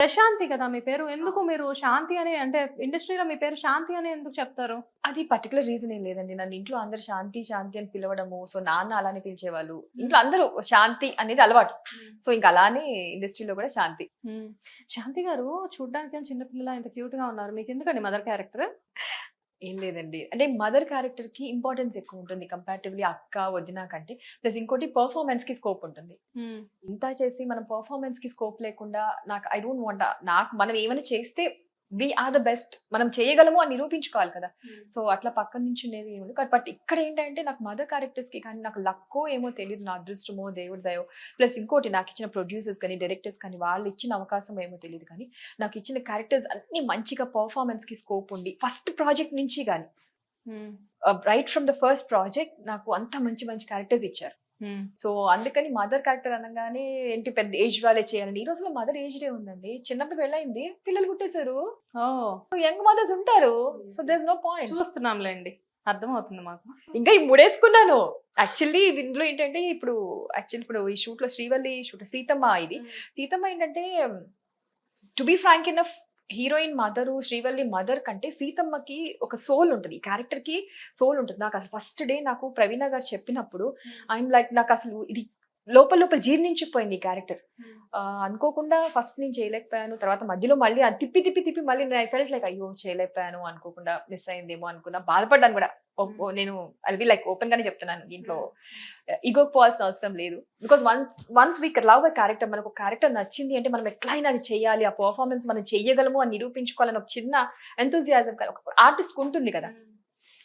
ప్రశాంతి కదా మీ పేరు. ఎందుకు మీరు శాంతి అని అంటే ఇండస్ట్రీలో మీ పేరు శాంతి అని ఎందుకు చెప్తారు? అది పర్టిక్యులర్ రీజన్ ఏం లేదండి. నన్ను ఇంట్లో అందరూ శాంతి, శాంతి అని పిలవడము. సో, నాన్న అలానే పిలిచేవాళ్ళు. ఇంట్లో అందరూ శాంతి అనేది అలవాటు. సో, ఇంక అలానే ఇండస్ట్రీలో కూడా శాంతి. హ్మ్. శాంతి గారు చూడ్డానికేమో చిన్న పిల్లలా ఇంత క్యూట్‌గా ఉన్నారు. మీకెందుకండి మదర్ క్యారెక్టర్? ఏం లేదండి. అంటే మదర్ క్యారెక్టర్‌కి ఇంపార్టెన్స్ ఎక్కువుంటుంది కంపారిటివ్‌లీ అక్క, వదిన కంటే. ప్లస్ ఇంకోటి పెర్ఫార్మన్స్‌కి స్కోప్ ఉంటుంది. హ్మ్. ఇంత చేసి మనం పెర్ఫార్మన్స్‌కి స్కోప్ లేకుండా నాకు ఐ డోంట్ వాంట్ నాకు మనం ఏమైనా చేస్తే వి ఆర్ ద బెస్ట్. మనం చేయగలము అని నిరూపించుకోవాలి కదా! సో, అట్లా పక్కన నించునేది ఏమి ఉండదు. బట్ ఇక్కడ ఏంటంటే నాకు మదర్ క్యారెక్టర్స్‌కి కానీ నాకు లక్కో ఏమో తెలీదు. నా అదృష్టమో, దేవుడి దయో ప్లస్ ఇంకోటి నాకిచ్చిన ప్రొడ్యూసర్స్ కానీ, డైరెక్టర్స్ కానీ వాళ్ళు ఇచ్చిన అవకాశం ఏమో తెలీదు కానీ నాకిచ్చిన క్యారెక్టర్స్ అన్నీ మంచిగా పెర్ఫార్మన్స్‌కి స్కోప్ ఉండి ఫస్ట్ ప్రాజెక్ట్ నుంచి గాని హ్మ్. Right from the first project నాకు అంత మంచి మంచి క్యారెక్టర్స్ ఇచ్చారు. హ్మ్. సో, అందుకని మదర్ క్యారెక్టర్ అనంగానే ఏంటి పెద్ద ఏజ్ వాళ్ళే చేయాలని. ఈ రోజుల్లో మదర్ ఏజ్‌డే ఉందండి. చిన్నప్పుడు పెళ్లయింది. పిల్లలు పుట్టేసారు. ఓహ్! యంగ్ మదర్స్ ఉంటారు. So, there is no point. చూస్తున్నాంలెండి. అర్థమవుతుంది మాకు. ఇంకా ఈ మూడేసుకున్నాను. యాక్చువల్లీ ఇందులో ఏంటంటే ఇప్పుడు ఈ షూట్‌లో శ్రీవల్లి షూట్ సీతమ్మ ఇది. సీతమ్మ ఏంటంటే to be frank enough heroine mother, Srivalli mother కంటే సీతమ్మకి ఒక సోల్ ఉంటది. ఈ క్యారెక్టర్‌కి సోల్ ఉంటది. నాకసలు ఫస్ట్ డే నాకు ప్రవీణ గారు చెప్పినప్పుడు ఐయామ్ లైక్ నాకసలు ఇది లోపల లోపల జీర్ణించుకుపోయింది ఈ క్యారెక్టర్. అనుకోకుండా ఫస్ట్ నేను చేయలేకపోయాను. తర్వాత మధ్యలో మళ్ళీ అది తిప్పి తిప్పి తిప్పి మళ్ళీ ఐ ఫెల్ట్ లైక్ అయ్యో! చేయలేకపోయాను అనుకోకుండా మిస్ అయిందేమో అనుకున్నా. బాధపడ్డాను గూడా. నేను ఐల్ బి లైక్ ఓపెన్ గానే చెప్తున్నాను. దీంట్లో ఇగోకి పోవాల్సిన అవసరం లేదు. Because once we love a character మనకు ఒక క్యారెక్టర్ నచ్చింది అంటే మనం ఎట్లైనా అది చేయాలి. ఆ పెర్ఫార్మన్స్ మనం చెయ్యగలము అని నిరూపించుకోవాలని ఒక చిన్న ఎంతూజియాజం ఒక ఆర్టిస్ట్‌కి ఉంటుంది కదా!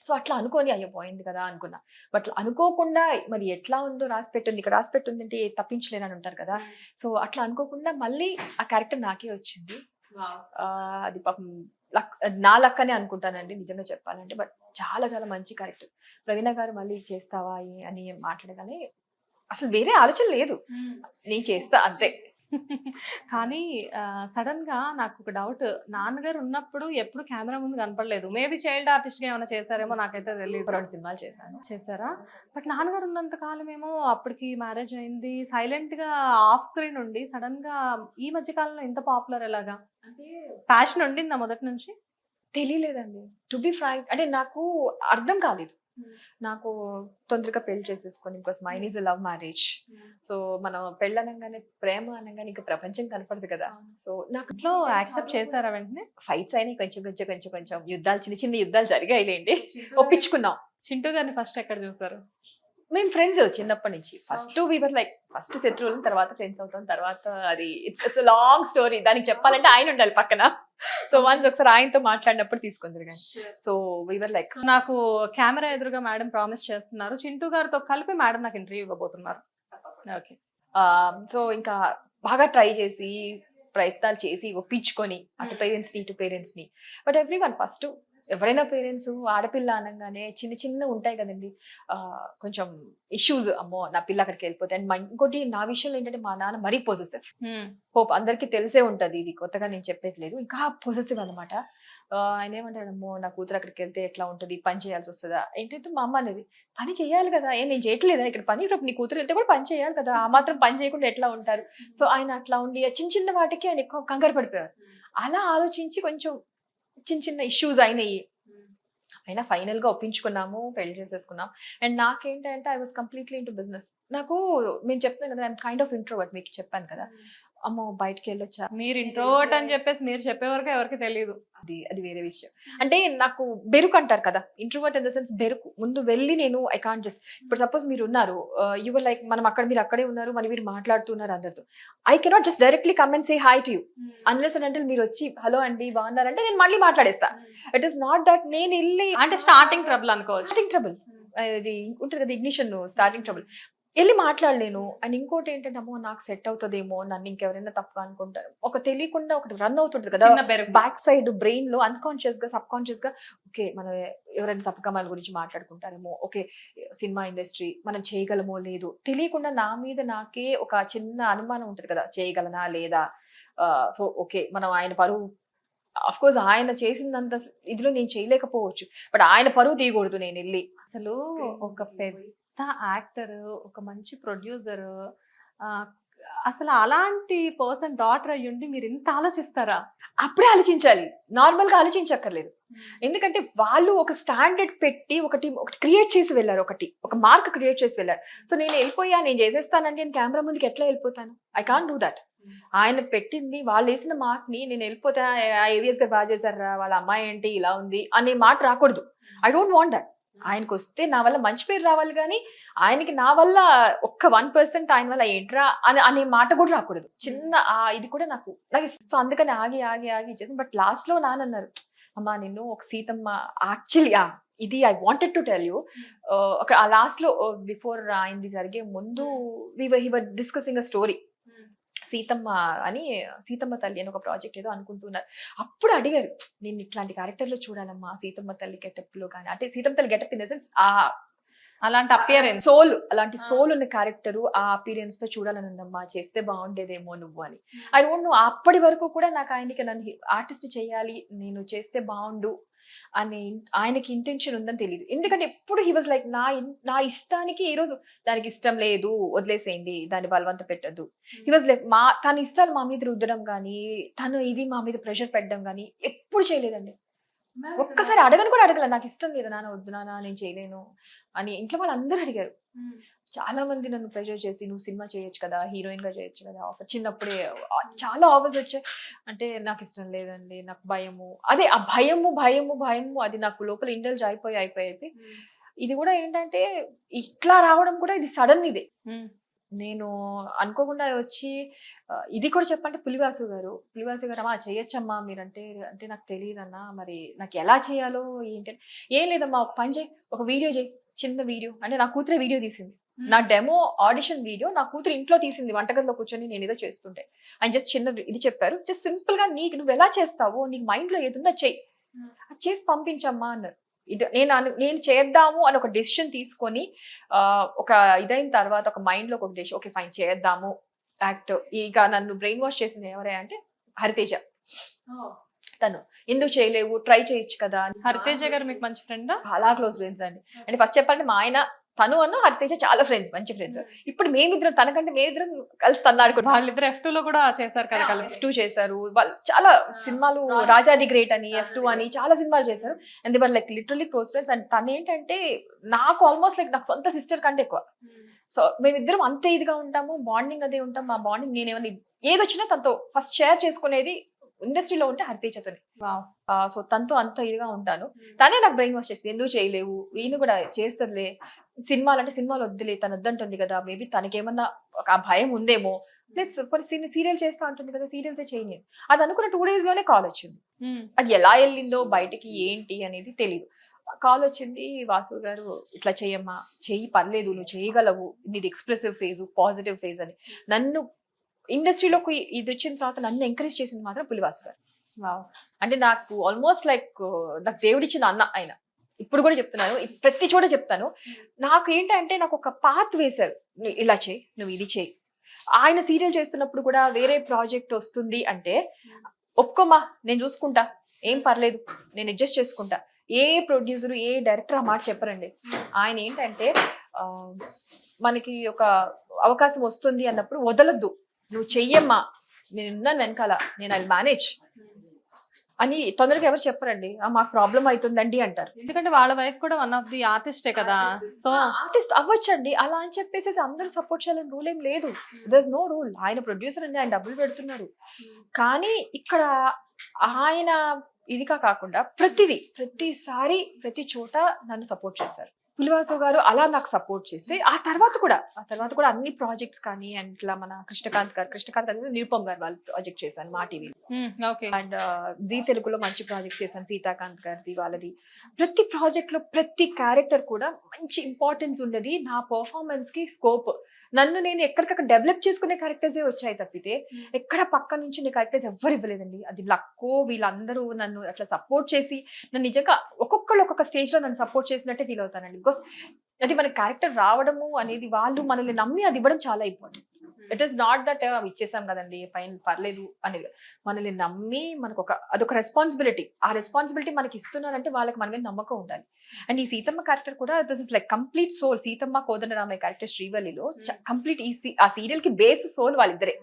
సో, అట్లా అనుకోని అయ్యో! పోయింది కదా! అనుకున్నా. బట్ అనుకోకుండా మరి ఎట్లా ఉందో రాసిపెట్టుంది. ఇక్కడ రాసిపెట్టుందంటే తప్పించలేరని అంటారు కదా! సో, అట్లా అనుకోకుండా మళ్ళీ ఆ క్యారెక్టర్ నాకే వచ్చింది. అది పాపం లక్ నా లక్ అనే అనుకుంటానండి నిజంగా చెప్పాలంటే. బట్ చాలా చాలా మంచి క్యారెక్టర్. ప్రవీణ గారు మళ్ళీ చేస్తావా అని మాట్లాడగానే అసలు వేరే ఆలోచన లేదు. నేను చేస్తా అంతే. కానీ సడెన్‌గా నాకొక డౌట్. నాన్నగారు ఉన్నప్పుడు ఎప్పుడు కెమెరా ముందు కనపడలేదు. మేబీ చైల్డ్ ఆర్టిస్ట్‌గా ఏమైనా చేశారేమో నాకైతే తెలీదు. 2 సినిమాలు చేశాను. చేశారా? బట్ నాన్నగారు ఉన్నంత కాలమేమో అప్పటికి మ్యారేజ్ అయింది. సైలెంట్‌గా ఆఫ్ స్క్రీన్ ఉండి సడెన్‌గా ఈ మధ్య కాలంలో ఇంత పాపులర్ ఎలాగా? అంటే ప్యాషన్ ఉండిందా మొదటి నుంచి? తెలియలేదండి. టు బి ఫ్రాంక్ అంటే నాకు అర్థం కాలేదు. నాకు తొందరగా పెళ్లి చేసేసుకొని because mine is a love marriage. So, మనం పెళ్ళనంగానే ప్రేమ అనంగానే ఇంక ప్రపంచం కనపడదు కదా! సో, నాకు ఇంట్లో యాక్సెప్ట్ చేసారా వెంటనే? ఫైట్స్ అయినాయి కొంచెం యుద్ధాలు చిన్న చిన్న యుద్ధాలు జరిగాయిలెండి. ఒప్పించుకున్నాం. చింటూ గారిని ఫస్ట్ ఎక్కడ చూసారు? మేము ఫ్రెండ్స్ చిన్నప్పటి నుంచి. First we were like first శత్రువులం తర్వాత ఫ్రెండ్స్ అవుతాం. తర్వాత అది ఇట్స్ లాంగ్ స్టోరీ. దానికి చెప్పాలంటే ఆయన ఉండాలి పక్కన. సో, వన్స్ ఒకసారి ఆయనతో మాట్లాడినప్పుడు తీసుకుందురు గాని. సో, వి వర్ లైక్ నాకు కెమెరా ఎదురుగా మేడం ప్రామిస్ చేస్తున్నారు. చింటూ గారితో కలిపి మేడం నాకు ఇంటర్వ్యూ ఇవ్వబోతున్నారు. ఓకే. సో, ఇంకా బాగా ట్రై చేసి, ప్రయత్నాలు చేసి, ఒప్పించుకొని అటు పేరెంట్స్‌ని, ఇటు పేరెంట్స్‌ని. బట్ ఎవ్రీవన్ ఫస్ట్ ఎవరైనా పేరెంట్స్ ఆడపిల్ల అనంగానే చిన్న చిన్నవి ఉంటాయి కదండీ! కొంచెం ఇష్యూస్ అమ్మో! నా పిల్ల అక్కడికెళ్ళిపోతే అండ్ ఇంకోటి నా విషయంలో ఏంటంటే మా నాన్న మరీ పొసెసివ్. హోప్ అందరికీ తెలిసే ఉంటది. ఇది కొత్తగా నేను చెప్పేది లేదు. ఇంకా పొసెసివ్ అనమాట. ఆయన ఏమంటాడు, "అమ్మో! నా కూతురు అక్కడికెళ్తే ఎట్లా ఉంటది? పని చేయాల్సొస్తదా?" ఏంటంటే మా అమ్మ అనేది, "పని చేయాలి కదా! నేను చేయట్లేదా ఇక్కడ పని? రేపు నీ కూతురు వెళ్తే కూడా పని చేయాలి కదా! ఆ మాత్రం పని చేయకుండా ఎట్లా ఉంటారు?" సో, ఆయన అట్లా ఉండి చిన్న చిన్న వాటికి ఆయన ఎక్కువ కంగారు పడిపోయారు. అలా ఆలోచించి కొంచెం చిన్న చిన్న ఇష్యూస్ అయినాయి. అయినా ఫైనల్‌గా ఒప్పించుకున్నాము. పెళ్లి చేసేసుకున్నాం. అండ్ నాకేంటంటే I was completely into business. నేను చెప్తున్నాను కదా! ఐయామ్ కైండ్ ఆఫ్ ఇంట్రోవర్ట్ మీకు చెప్పాను కదా! అమ్మో! బయటికెళ్ళొచ్చా? మీరు ఇంట్రోవర్ట్ అని చెప్పేసి మీరు చెప్పే వరకు ఎవరికీ తెలీదు. అది వేరే విషయం. అంటే నాకు బెరుకు అంటారు కదా! ఇంట్రోవర్ట్ ఇన్ ద సెన్స్ బెరుకు. ముందు వెళ్లి నేను ఐ కాంట్ జస్ట్ ఇప్పుడు సపోజ్ మీరున్నారు. యూ వర్ లైక్ మీరు అక్కడే ఉన్నారు. మరి మీరు మాట్లాడుతున్నారు అందరితో. I cannot just directly come and say hi to you. Unless and until మీరొచ్చి హలో అండి బాగున్నారంటే నేను మళ్ళీ మాట్లాడేస్తా. ఇట్ ఈస్ నాట్ దట్ నేనెళ్ళి అంటే స్టార్టింగ్ ట్రబుల్ అనుకోవచ్చు. Starting trouble. ఇది ఉంటది కదా! Ignition starting trouble. ఎళ్లి మాట్లాడలేను. అండ్ ఇంకోటేంటంటే అమ్మో! నాకు సెట్ అవుతదేమో, నన్ను ఇంకెవరైనా తప్పుగా అనుకుంటారు. తెలియకుండా ఒకటి రన్ అవుతుంటది కదా! చిన్న బెరుకు. బ్యాక్ సైడ్ బ్రెయిన్‌లో అన్‌కాన్షియస్‌గా, సబ్‌కాన్షియస్‌గా ఓకే. మనం ఎవరైనా తప్పుగా మన గురించి మాట్లాడుకుంటారేమో, ఓకే. సినిమా ఇండస్ట్రీ మనం చేయగలమో లేదో తెలియకుండా నా మీద నాకే ఒక చిన్న అనుమానం ఉంటది కదా! చేయగలనా లేదా? So, okay. మనం ఆయన పరువు ఆఫ్‌కోర్స్ ఆయన చేసిందంత ఇదిలో నేను చేయలేకపోవచ్చు. బట్ ఆయన పరువు తీయకూడదు నేనెళ్లి. అసలు ఒక పెద్ద యాక్టర్, ఒక మంచి ప్రొడ్యూసర్ అసలు అలాంటి పర్సన్ డాటర్ అయ్యుండి మీరు ఇంత ఆలోచిస్తారా? అప్పుడే ఆలోచించాలి, నార్మల్ గా ఆలోచించక్కర్లేదు. ఎందుకంటే వాళ్ళు ఒక స్టాండర్డ్ పెట్టి ఒకటి క్రియేట్ చేసి వెళ్ళారు, ఒక మార్క్ క్రియేట్ చేసి వెళ్ళారు. సో నేను వెళ్ళిపోయా, నేను చేసేస్తానంటే నేను కెమెరా ముందుకి ఎట్లా వెళ్ళిపోతాను? I can't do that. ఆయన పెట్టింది, వాళ్ళు వేసిన మార్క్ ని నేను వెళ్ళిపోతా ఏవిఎస్ గారు బాగా చేశారా, వాళ్ళ అమ్మాయి ఏంటి ఇలా ఉంది అనే మాట రాకూడదు. I don't want that. ఆయనకు వస్తే నా వల్ల మంచి పేరు రావాలి, కానీ ఆయనకి నా వల్ల ఒక్క 1% ఆయన వల్ల ఏంట్రా అనే మాట కూడా రాకూడదు. చిన్న ఇది కూడా నాకు సో అందుకని ఆగి చేసాను. బట్ లాస్ట్ లో నాన్నన్నారు, అమ్మా నిన్ను ఒక సీతమ్మ యాక్చువల్లీ ఇది I wanted to tell you. ఒక లాస్ట్ లో బిఫోర్ ఆయనది జరిగే ముందు he were discussing a story. Seethamma తల్లి అని ఒక ప్రాజెక్ట్ ఏదో అనుకుంటున్నారు. అప్పుడు అడిగారు, నేను ఇట్లాంటి క్యారెక్టర్ లో చూడాలమ్మా, సీతమ్మ తల్లి గెటప్ లో కానీ, అంటే సీతమ్మ తల్లి గెటప్ ఇన్ ద సెన్స్ అలాంటి అపియరెన్స్, అలాంటి సోల్ ఉన్న క్యారెక్టర్ ఆ అపియరెన్స్ తో చూడాలని ఉందమ్మా, చేస్తే బాగుండేదేమో నువ్వు అని. ఐ డోంట్ నో, అప్పటి వరకు కూడా నాకు ఆయనకి నన్ను ఆర్టిస్ట్ చేయాలి, నేను చేస్తే బాగుండు అని ఆయనకి ఇంటెన్షన్ ఉందని తెలియదు. ఎందుకంటే ఎప్పుడు హీ వాజ్ లైక్ నా ఇష్టానికి ఈ రోజు దానికి ఇష్టం లేదు వదిలేసేయండి, దాన్ని బలవంత పెట్టద్దు. హీ వాజ్ లైక్ తన ఇష్టాలు మా మీద రుద్దడం కానీ, తను ఇది మా మీద ప్రెషర్ పెట్టడం కానీ ఎప్పుడు చేయలేదండి. ఒక్కసారి అడగను కూడా అడగల, నాకు ఇష్టం లేదు నాన్న, వద్దు నాన్న నేను చేయలేను అని. ఇంట్లో వాళ్ళు అందరూ అడిగారు. చాలా మంది నన్ను ప్రెషర్ చేసి, నువ్వు సినిమా చేయొచ్చు కదా, హీరోయిన్ గా చేయొచ్చు కదా, ఆఫర్ చిన్నప్పుడే చాలా ఆఫర్స్ వచ్చాయి. అంటే నాకు ఇష్టం లేదండి, నాకు భయము. అదే ఆ భయము అది నాకు లోపల ఇండల్జ్ అయిపోయి ఇది కూడా ఏంటంటే ఇట్లా రావడం కూడా ఇది సడన్ ఇదే. నేను అనుకోకుండా వచ్చి ఇది కూడా చెప్పంటే పులివాసు గారు అమ్మా చేయొచ్చమ్మా మీరంటే, అంటే నాకు తెలియదన్నా, మరి నాకు ఎలా చేయాలో ఏంటి. ఏం లేదమ్మా, ఒక పని చేయి, ఒక వీడియో చేయి, చిన్న వీడియో. అంటే నా కూతురే వీడియో తీసింది, నా డెమో ఆడిషన్ వీడియో నా కూతురు ఇంట్లో తీసింది, వంటగదిలో కూర్చొని నేను ఏదో చేస్తుంటే. ఆయన జస్ట్ చిన్న ఇది చెప్పారు, జస్ట్ సింపుల్ గా నువ్వు ఎలా చేస్తావో, నీకు మైండ్ లో ఏదుందో చెయ్యి, అది చేసి పంపించమ్మా అన్నారు. ఇది నేను చేద్దాము అని ఒక డెసిషన్ తీసుకొని ఒక ఇదైన తర్వాత ఒక మైండ్ లో ఒక డెసిషన్, ఓకే ఫైన్ చేద్దాము యాక్ట్. ఇక నన్ను బ్రెయిన్ వాష్ చేసింది ఎవరే అంటే హరితేజ. తను ఎందుకు చేయలేవు, ట్రై చేయొచ్చు కదా. హరితేజ గారు మీకు మంచి ఫ్రెండ్? చాలా క్లోజ్ ఫ్రెండ్స్ అండి. అంటే ఫస్ట్ చెప్పాలంటే మా ఆయన, తను హరితేజ చాలా ఫ్రెండ్స్, మంచి ఫ్రెండ్స్. ఇప్పుడు మేమిద్దరం, తనకంటే మేమిద్దరం కలిసి తన్నాడుకుంటాం. వాళ్ళిద్దరు F2 కూడా చేశారు కదా, F2 చేశారు వాళ్ళు, చాలా సినిమాలు, రాజాది గ్రేట్ అని, F2 అని చాలా సినిమాలు చేశారు. And they were like literally close friends. And తను ఏంటంటే నాకు ఆల్మోస్ట్ లైక్ నాకు సొంత సిస్టర్ కంటే ఎక్కువ. సో మేమిద్దరం అంతే ఇదిగా ఉంటాము, బాండింగ్ అదే ఉంటాం. మా బాండింగ్, నేనేమన్నా ఏదొచ్చినా తనతో ఫస్ట్ షేర్ చేసుకునేది ఇండస్ట్రీలో ఉంటే హరితేజతోనే. సో తనతో అంత ఇదిగా ఉంటాను. తనే నాకు బ్రెయిన్ వాష్ చేస్తుంది, ఎందుకు చేయలేవు, ఈయన కూడా చేస్తుందిలే, సినిమాలు అంటే సినిమాలు వద్దులే, తను వద్దంటుంది కదా, మేబీ తనకేమన్నా ఒక భయం ఉందేమో, కొన్ని సీరియల్ చేస్తా ఉంటుంది కదా, సీరియల్సే చేయలేదు. అది అనుకున్న 2 days లోనే కాల్ వచ్చింది. అది ఎలా వెళ్ళిందో బయటికి ఏంటి అనేది తెలియదు. కాల్ వచ్చింది, వాసు గారు ఇట్లా చెయ్యమ్మా, చెయ్యి పర్లేదు, నువ్వు చేయగలవు, నీది ఎక్స్ప్రెసివ్ ఫేజ్, పాజిటివ్ ఫేజ్ అని. నన్ను ఇండస్ట్రీలోకి ఇది వచ్చిన తర్వాత నన్ను ఎంకరేజ్ చేసింది మాత్రం పులివాసు గారు. అంటే నాకు ఆల్మోస్ట్ లైక్ నాకు దేవుడిచ్చిన అన్న ఆయన. ఇప్పుడు కూడా చెప్తున్నాను, ప్రతి చోట చెప్తాను. నాకు ఏంటంటే నాకు ఒక పాత్ వేశారు, ఇలా చేయి, నువ్వు ఇది చేయి. ఆయన సీరియల్ చేస్తున్నప్పుడు కూడా వేరే ప్రాజెక్ట్ వస్తుంది అంటే, ఒప్పుకోమా నేను చూసుకుంటా, ఏం పర్లేదు, నేను అడ్జస్ట్ చేసుకుంటా. ఏ ప్రొడ్యూసర్, ఏ డైరెక్టర్ ఆ మాట చెప్పరండి. ఆయన ఏంటంటే మనకి ఒక అవకాశం వస్తుంది అన్నప్పుడు వదలొద్దు, నువ్వు చెయ్యమ్మా, నేను ఉన్నాను వెనకాల, నేను అది మేనేజ్ అని తొందరగా ఎవరు చెప్పరండి. మాకు ప్రాబ్లం అవుతుందండి అంటారు. ఎందుకంటే వాళ్ళ వైఫ్ కూడా వన్ ఆఫ్ ది ఆర్టిస్టే కదా, సో ఆర్టిస్ట్ అవ్వచ్చండి. అలా అని చెప్పేసి అందరూ సపోర్ట్ చేయాలని రూల్ ఏం లేదు. There is no rule. ఆయన ప్రొడ్యూసర్ అండి, ఆయన డబ్బులు పెడుతున్నారు. కానీ ఇక్కడ ఆయన ఇదిగా కాకుండా ప్రతిసారి ప్రతి చోట నన్ను సపోర్ట్ చేశారు. పులివాసు గారు అలా నాకు సపోర్ట్ చేస్తే ఆ తర్వాత కూడా అన్ని ప్రాజెక్ట్స్ కానీ, అండ్ ఇట్లా మన కృష్ణకాంత్ గారు నిరుపమ్ గారు వాళ్ళు ప్రాజెక్ట్ చేశాను మా టీవీలో. అండ్ జీ తెలుగులో మంచి ప్రాజెక్ట్స్ చేశాను, సీతాకాంత్ గారిది వాళ్ళది. ప్రతి ప్రాజెక్ట్ లో ప్రతి క్యారెక్టర్ కూడా మంచి ఇంపార్టెన్స్ ఉండేది. నా పర్ఫార్మెన్స్ కి స్కోప్, నన్ను నేను ఎక్కడికక్కడ డెవలప్ చేసుకునే క్యారెక్టర్సే వచ్చాయి తప్పితే ఎక్కడ పక్క నుంచి నీ క్యారెక్టర్స్ ఎవ్వరు ఇవ్వలేదండి. అది లక్కో, వీళ్ళందరూ నన్ను అట్లా సపోర్ట్ చేసి, నన్ను నిజంగా ఒక్కొక్కళ్ళు ఒక్కొక్క స్టేజ్ లో నన్ను సపోర్ట్ చేసినట్టే ఫీల్ అవుతానండి. బికాస్ అది మన క్యారెక్టర్ రావడము అనేది, వాళ్ళు మనల్ని నమ్మి అది ఇవ్వడం చాలా important. It is not that ఇచ్చేసాం కదండి పైన పర్లేదు అనేది. మనల్ని నమ్మి మనకు అదొక రెస్పాన్సిబిలిటీ. ఆ రెస్పాన్సిబిలిటీ మనకి ఇస్తున్నారంటే వాళ్ళకి మన మీద నమ్మకం ఉండాలి. అండ్ ఈ సీతమ్మ క్యారెక్టర్ కూడా this is like complete soul. Seethamma Kodandaramayya character శ్రీవల్లిలో కంప్లీట్ ఆ సీరియల్ కి బేస్ సోల్ వాళ్ళిద్దరే.